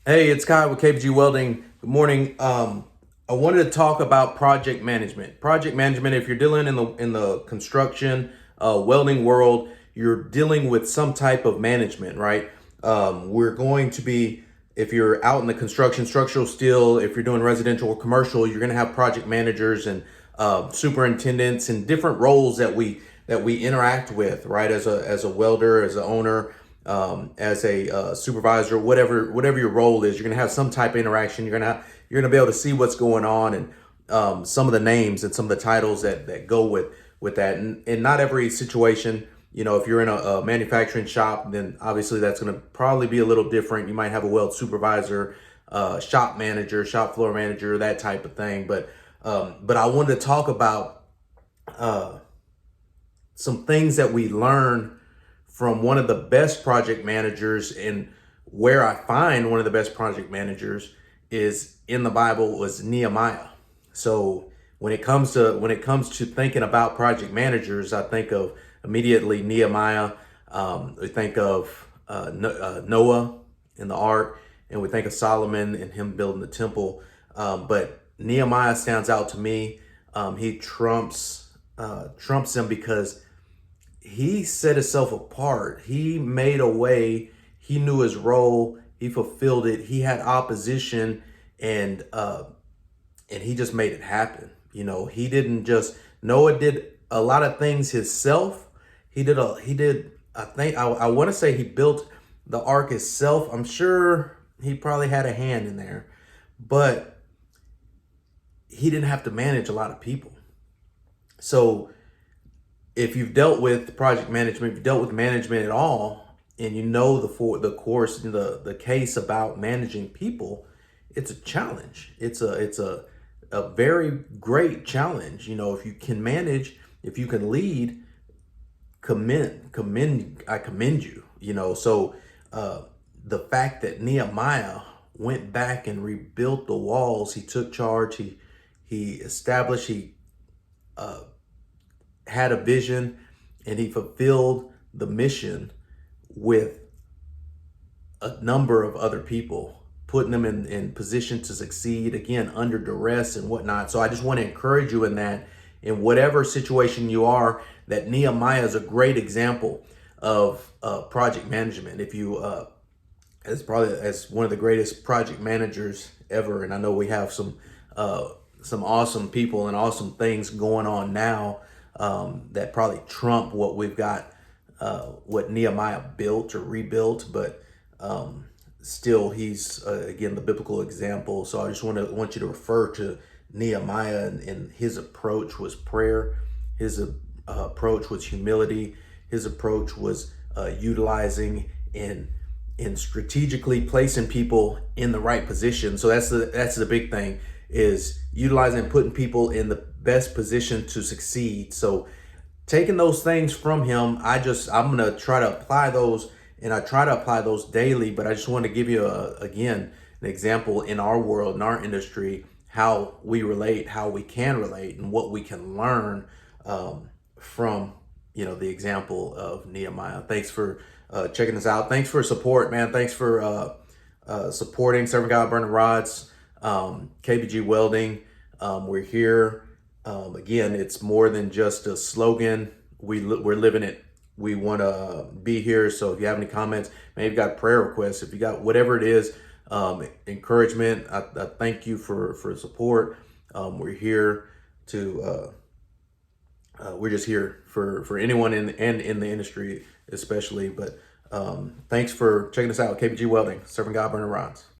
Hey, it's Kai with KBG Welding. Good morning. I wanted to talk about project management. Project management. If you're dealing in the construction welding world, you're dealing with some type of management, right? We're going to be, if you're out in the construction, structural steel, if you're doing residential or commercial, you're going to have project managers and superintendents and different roles that we interact with, right? As a welder, as an owner, as a supervisor, whatever your role is, you're gonna have some type of interaction. You're gonna be able to see what's going on and some of the names and some of the titles that go with that. And not every situation, if you're in a manufacturing shop, then obviously that's gonna probably be a little different. You might have a weld supervisor, shop manager, shop floor manager, that type of thing. But I wanted to talk about some things that we learn from one of the best project managers, and where I find one of the best project managers is in the Bible was Nehemiah. So when it comes to thinking about project managers, I think of immediately Nehemiah. We think of Noah in the ark, and we think of Solomon and him building the temple. But Nehemiah stands out to me. He trumps him because he set himself apart. He made a way. He knew his role. He fulfilled it. He had opposition, and he just made it happen. He didn't just Noah did a lot of things himself. He did. I think I want to say he built the ark himself. I'm sure he probably had a hand in there, but he didn't have to manage a lot of people. So if you've dealt with project management, if you've dealt with management at all, and you know the case about managing people, it's a challenge. It's a very great challenge. If you can manage, if you can lead, I commend you. So the fact that Nehemiah went back and rebuilt the walls, he took charge, he established, he had a vision, and he fulfilled the mission with a number of other people, putting them in position to succeed, again, under duress and whatnot. So I just want to encourage you in that, in whatever situation you are, that Nehemiah is a great example of project management. If you, as one of the greatest project managers ever, and I know we have some awesome people and awesome things going on now that probably trump what we've got, what Nehemiah built or rebuilt, but still, he's again the biblical example. So I just want you to refer to Nehemiah, and his approach was prayer. His approach was humility. His approach was utilizing and strategically placing people in the right position. So that's the big thing, is utilizing and putting people in the best position to succeed. So taking those things from him, I'm gonna try to apply those, and I try to apply those daily. But I just want to give you again an example in our world, in our industry, how we relate, how we can relate, and what we can learn from the example of Nehemiah. Thanks for checking this out. Thanks for support, man. Thanks for supporting Serving God Burning Rods, KBG Welding. We're here. Again, it's more than just a slogan. We're living it. We want to be here. So if you have any comments, maybe you've got prayer requests, if you got whatever it is, encouragement, I thank you for support. We're here to we're just here for anyone in the industry, especially. But thanks for checking us out. KBG Welding, Serving God Burning Rods.